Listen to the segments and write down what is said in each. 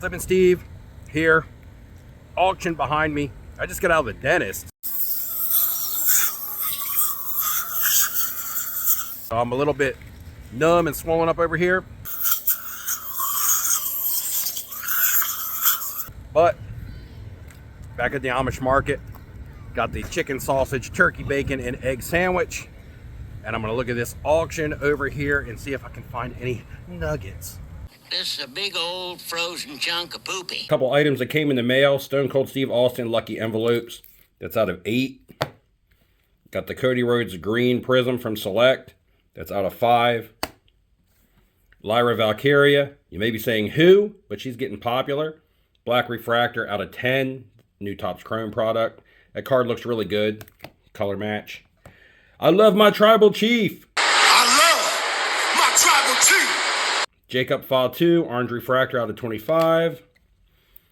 Flip and Steve here. Auction behind me. I just got out of the dentist. So I'm a little bit numb and swollen up over here. But back at the Amish market, got the chicken sausage, turkey bacon, and egg sandwich. And I'm gonna look at this auction over here and see if I can find any nuggets. This is a big old frozen chunk of poopy. Couple items that came in the mail. Stone Cold Steve Austin lucky envelopes. That's out of 8. Got the Cody Rhodes green prism from Select. That's out of 5. Lyra Valkyria. You may be saying who, but she's getting popular. Black Refractor out of 10. New Topps Chrome product. That card looks really good. Color match. I love my tribal chief. I love my tribal chief. Jacob File 2, orange refractor out of 25.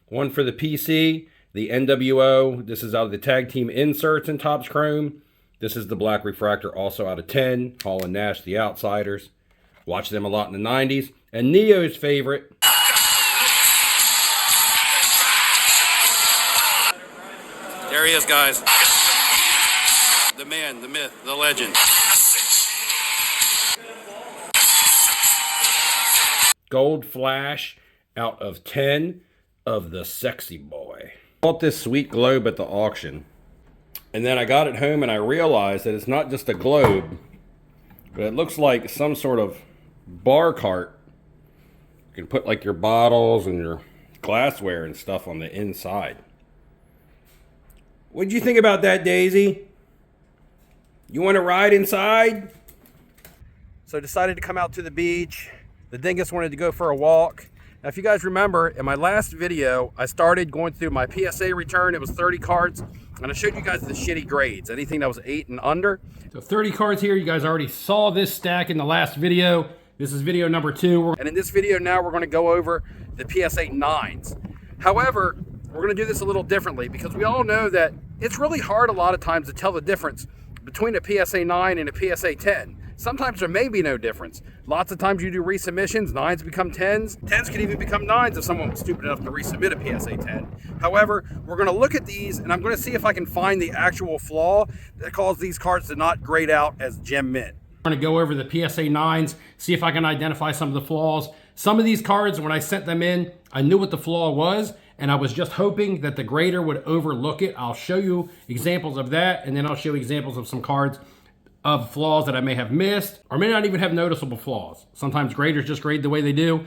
One for the PC, the NWO. This is out of the tag team inserts in Topps Chrome. This is the black refractor, also out of 10. Hall and Nash, the Outsiders. Watched them a lot in the 90s. And Neo's favorite. There he is, guys. The man, the myth, the legend. Gold Flash out of 10 of the Sexy Boy. Bought this sweet globe at the auction. And then I got it home and I realized that it's not just a globe, but it looks like some sort of bar cart. You can put like your bottles and your glassware and stuff on the inside. What'd you think about that, Daisy? You want to ride inside? So I decided to come out to the beach. The dingus wanted to go for a walk. Now, if you guys remember, in my last video, I started going through my PSA return. It was 30 cards, and I showed you guys the shitty grades, anything that was 8 and under. So 30 cards here. You guys already saw this stack in the last video. This is video number 2. And in this video now, we're going to go over the PSA 9s. However, we're going to do this a little differently because we all know that it's really hard a lot of times to tell the difference between a PSA 9 and a PSA 10. Sometimes there may be no difference. Lots of times you do resubmissions, 9s become 10s. 10s could even become 9s if someone was stupid enough to resubmit a PSA 10. However, we're going to look at these and I'm going to see if I can find the actual flaw that caused these cards to not grade out as gem mint. I'm going to go over the PSA 9s, see if I can identify some of the flaws. Some of these cards, when I sent them in, I knew what the flaw was, and I was just hoping that the grader would overlook it. I'll show you examples of that, and then I'll show you examples of some cards of flaws that I may have missed, or may not even have noticeable flaws. Sometimes graders just grade the way they do.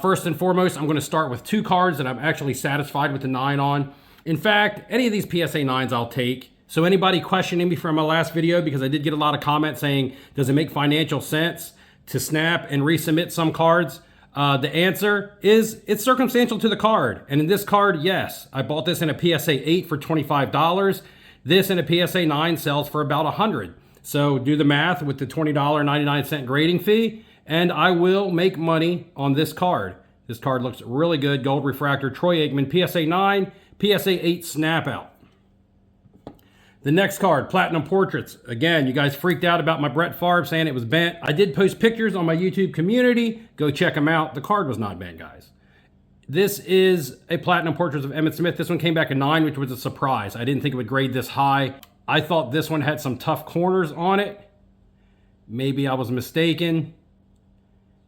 First and foremost, I'm going to start with 2 cards that I'm actually satisfied with the 9 on. In fact, any of these PSA 9s I'll take. So anybody questioning me from my last video, because I did get a lot of comments saying, does it make financial sense to snap and resubmit some cards? The answer is it's circumstantial to the card. And in this card, yes, I bought this in a PSA 8 for $25. This in a PSA 9 sells for about $100. So do the math with the $20.99 grading fee, and I will make money on this card. This card looks really good. Gold Refractor, Troy Aikman, PSA 9, PSA 8 snap out. The next card, Platinum Portraits. Again, you guys freaked out about my Brett Favre saying it was bent. I did post pictures on my YouTube community. Go check them out. The card was not bent, guys. This is a Platinum Portraits of Emmitt Smith. This one came back a 9, which was a surprise. I didn't think it would grade this high. I thought this one had some tough corners on it. Maybe I was mistaken.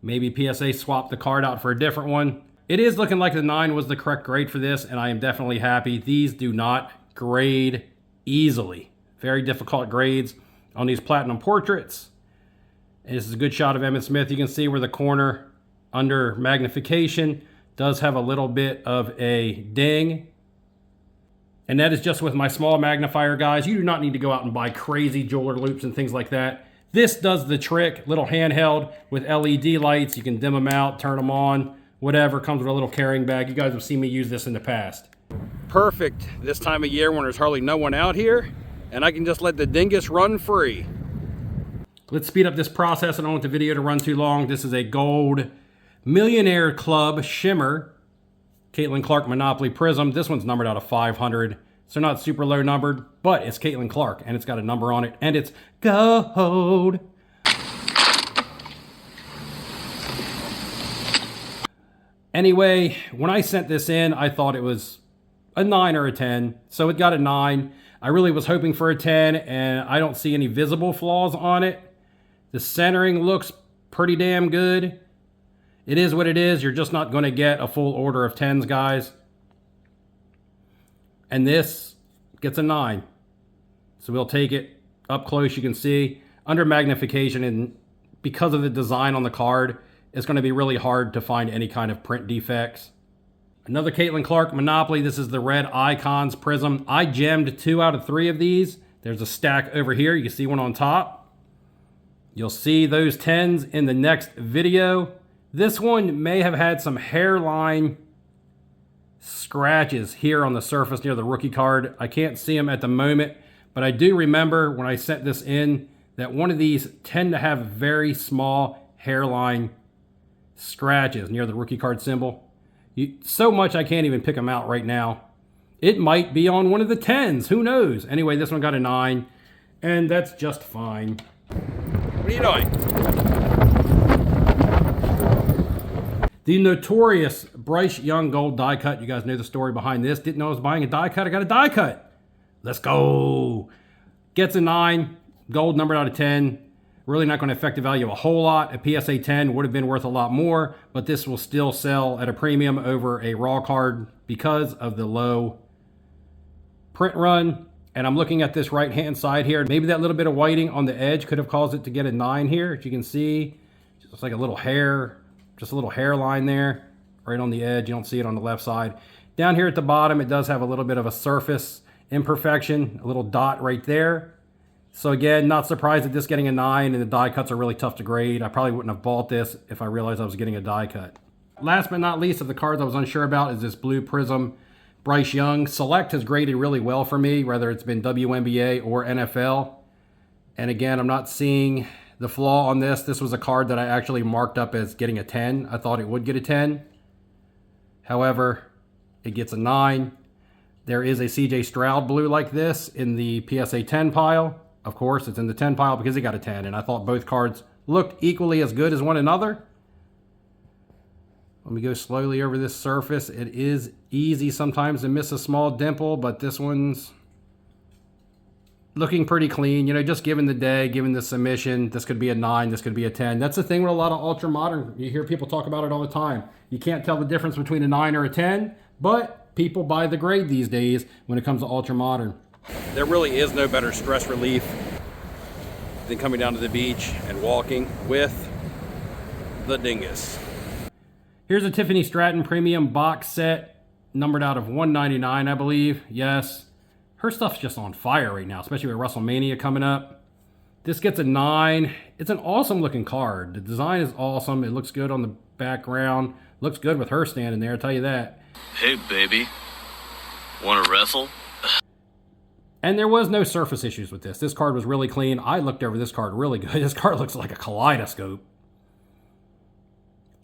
Maybe PSA swapped the card out for a different one. It is looking like the 9 was the correct grade for this, and I am definitely happy. These do not grade easily. Very difficult grades on these Platinum Portraits. And this is a good shot of Emmitt Smith. You can see where the corner under magnification does have a little bit of a ding. And that is just with my small magnifier, guys. You do not need to go out and buy crazy jeweler loops and things like that. This does the trick. Little handheld with LED lights. You can dim them out, turn them on, whatever. Comes with a little carrying bag. You guys have seen me use this in the past. Perfect this time of year when there's hardly no one out here, and I can just let the dingus run free. Let's speed up this process. I don't want the video to run too long. This is a gold Millionaire Club Shimmer Caitlin Clark Monopoly Prism. This one's numbered out of 500. So not super low numbered, but it's Caitlin Clark and it's got a number on it and it's gold. Anyway, when I sent this in, I thought it was a 9 or a 10. So it got a 9. I really was hoping for a 10, and I don't see any visible flaws on it. The centering looks pretty damn good. It is what it is. You're just not going to get a full order of 10s, guys. And this gets a 9. So we'll take it up close. You can see under magnification, and because of the design on the card, it's going to be really hard to find any kind of print defects. Another Caitlin Clark Monopoly. This is the red Icons Prism. I gemmed 2 out of 3 of these. There's a stack over here. You can see one on top. You'll see those 10s in the next video. This one may have had some hairline scratches here on the surface near the rookie card. I can't see them at the moment, but I do remember when I sent this in that one of these tend to have very small hairline scratches near the rookie card symbol. So much I can't even pick them out right now. It might be on one of the 10s. Who knows? Anyway, this one got a 9, and that's just fine. What are you doing? The notorious Bryce Young gold die cut. You guys know the story behind this. Didn't know I was buying a die cut. I got a die cut. Let's go. Gets a 9. Gold numbered out of 10. Really not going to affect the value a whole lot. A PSA 10 would have been worth a lot more, but this will still sell at a premium over a raw card because of the low print run. And I'm looking at this right-hand side here. Maybe that little bit of whiting on the edge could have caused it to get a 9 here. As you can see, just like a little hair, just a little hairline there, right on the edge. You don't see it on the left side. Down here at the bottom, it does have a little bit of a surface imperfection, a little dot right there. So again, not surprised at this getting a 9, and the die cuts are really tough to grade. I probably wouldn't have bought this if I realized I was getting a die cut. Last but not least of the cards I was unsure about is this blue Prism Bryce Young. Select has graded really well for me, whether it's been WNBA or NFL. And again, I'm not seeing the flaw on this. This was a card that I actually marked up as getting a 10. I thought it would get a 10. However, it gets a 9. There is a CJ Stroud blue like this in the PSA 10 pile. Of course, it's in the 10 pile because it got a 10, and I thought both cards looked equally as good as one another. Let me go slowly over this surface. It is easy sometimes to miss a small dimple, but this one's looking pretty clean. You know, just given the day, given the submission, this could be a 9, this could be a 10. That's the thing with a lot of ultra modern. You hear people talk about it all the time. You can't tell the difference between a 9 or a 10, but people buy the grade these days when it comes to ultra modern. There really is no better stress relief than coming down to the beach and walking with the Dingus. Here's a Tiffany Stratton Premium box set, numbered out of 199, I believe. Yes, her stuff's just on fire right now, especially with WrestleMania coming up. This gets a 9. It's an awesome looking card. The design is awesome. It looks good on the background. Looks good with her standing there, I'll tell you that. Hey, baby. Want to wrestle? And there was no surface issues with this. This card was really clean. I looked over this card really good. This card looks like a kaleidoscope.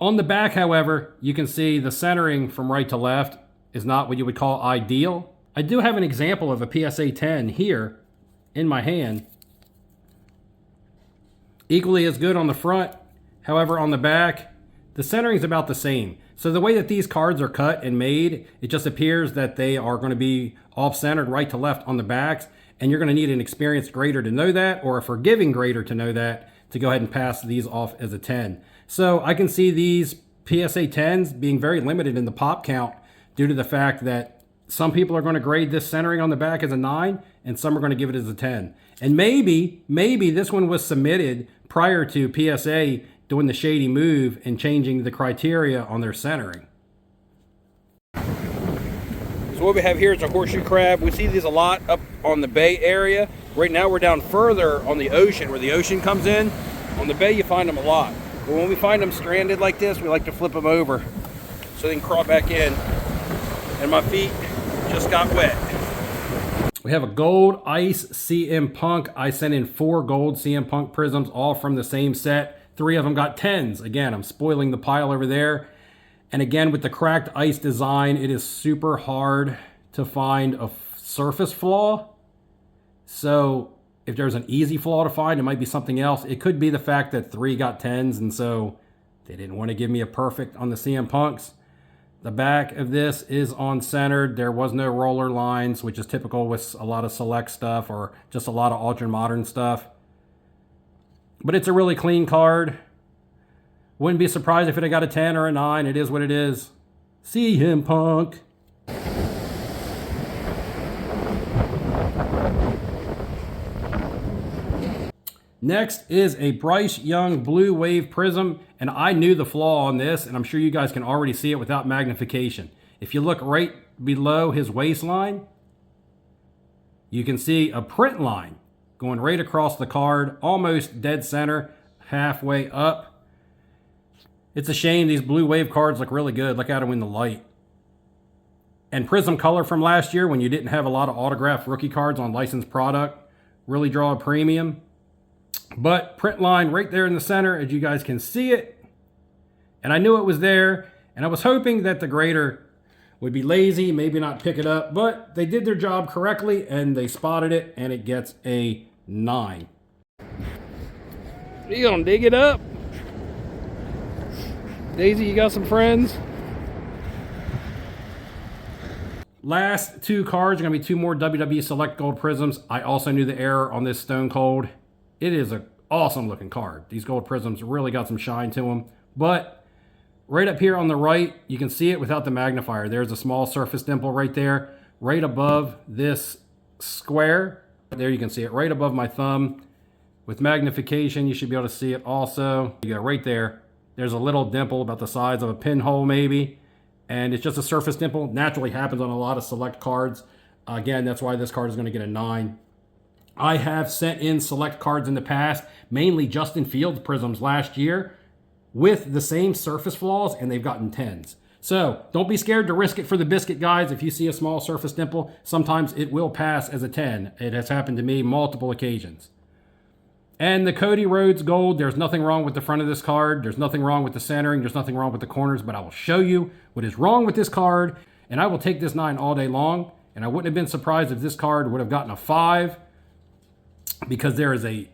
On the back, however, you can see the centering from right to left is not what you would call ideal. I do have an example of a PSA 10 here in my hand. Equally as good on the front. However, on the back, the centering is about the same. So the way that these cards are cut and made, it just appears that they are going to be off-centered right to left on the backs, and you're going to need an experienced grader to know that, or a forgiving grader to know that, to go ahead and pass these off as a 10. So I can see these PSA 10s being very limited in the pop count due to the fact that some people are going to grade this centering on the back as a 9, and some are going to give it as a 10. And maybe this one was submitted prior to PSA doing the shady move and changing the criteria on their centering. So what we have here is a horseshoe crab. We see these a lot up on the bay area. Right now we're down further on the ocean, where the ocean comes in. On the bay you find them a lot. But when we find them stranded like this, we like to flip them over so they can crawl back in. And my feet just got wet. We have a gold ice CM Punk. I sent in 4 gold CM Punk prisms, all from the same set. 3 of them got 10s. Again, I'm spoiling the pile over there. And again, with the cracked ice design, it is super hard to find a surface flaw. So if there's an easy flaw to find, it might be something else. It could be the fact that 3 got 10s, and so they didn't want to give me a perfect on the CM Punks. The back of this is on centered. There was no roller lines, which is typical with a lot of select stuff or just a lot of ultra modern stuff. But it's a really clean card. Wouldn't be surprised if it had got a 10 or a 9. It is what it is. See him, Punk. Next is a Bryce Young Blue Wave Prism, and I knew the flaw on this, and I'm sure you guys can already see it without magnification. If you look right below his waistline, you can see a print line going right across the card, almost dead center, halfway up. It's a shame these Blue Wave cards look really good. Look at them in the light. And Prism Color from last year, when you didn't have a lot of autographed rookie cards on licensed product, really draw a premium. But print line right there in the center, as you guys can see it. And I knew it was there, and I was hoping that the grader would be lazy, maybe not pick it up, but they did their job correctly and they spotted it, and it gets a 9. You gonna dig it up? Daisy, you got some friends? Last two cards are gonna be two more WWE Select Gold Prisms. I also knew the error on this Stone Cold. It is an awesome looking card. These gold prisms really got some shine to them. But right up here on the right, you can see it without the magnifier. There's a small surface dimple right there, right above this square. There you can see it right above my thumb. With magnification, you should be able to see it also. You go right there. There's a little dimple about the size of a pinhole maybe. And it's just a surface dimple. Naturally happens on a lot of select cards. Again, that's why this card is going to get a 9. I have sent in select cards in the past, mainly Justin Fields prisms last year, with the same surface flaws, and they've gotten 10s. So don't be scared to risk it for the biscuit, guys. If you see a small surface dimple, sometimes it will pass as a 10. It has happened to me multiple occasions. And the Cody Rhodes Gold, there's nothing wrong with the front of this card. There's nothing wrong with the centering. There's nothing wrong with the corners, but I will show you what is wrong with this card, and I will take this 9 all day long. And I wouldn't have been surprised if this card would have gotten a 5, because there is a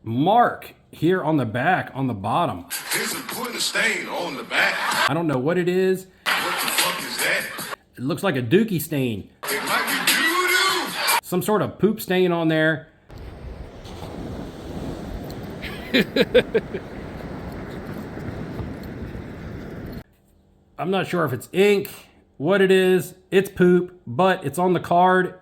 mark here on the back, on the bottom. There's a putting stain on the back. I don't know what it is. What the fuck is that? It looks like a dookie stain. It might be doo-doo. Some sort of poop stain on there. I'm not sure if it's ink, what it is. It's poop, but it's on the card.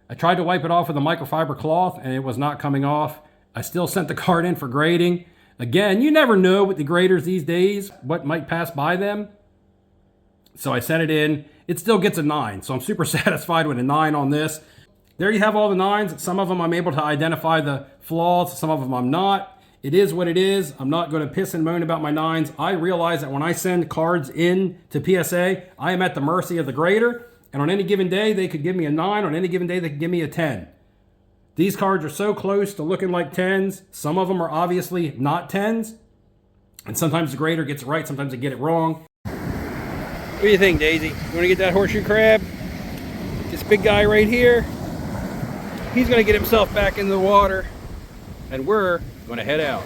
I tried to wipe it off with a microfiber cloth and it was not coming off. I still sent the card in for grading. Again, you never know with the graders these days what might pass by them. So I sent it in. It still gets a 9, so I'm super satisfied with a 9 on this. There you have all the 9s. Some of them I'm able to identify the flaws, some of them I'm not. It is what it is. I'm not going to piss and moan about my 9s. I realize that when I send cards in to PSA, I am at the mercy of the grader. And on any given day, they could give me a 9. On any given day, they could give me a 10. These cards are so close to looking like 10s. Some of them are obviously not 10s. And sometimes the grader gets it right. Sometimes they get it wrong. What do you think, Daisy? You want to get that horseshoe crab? This big guy right here. He's going to get himself back in the water. And we're going to head out.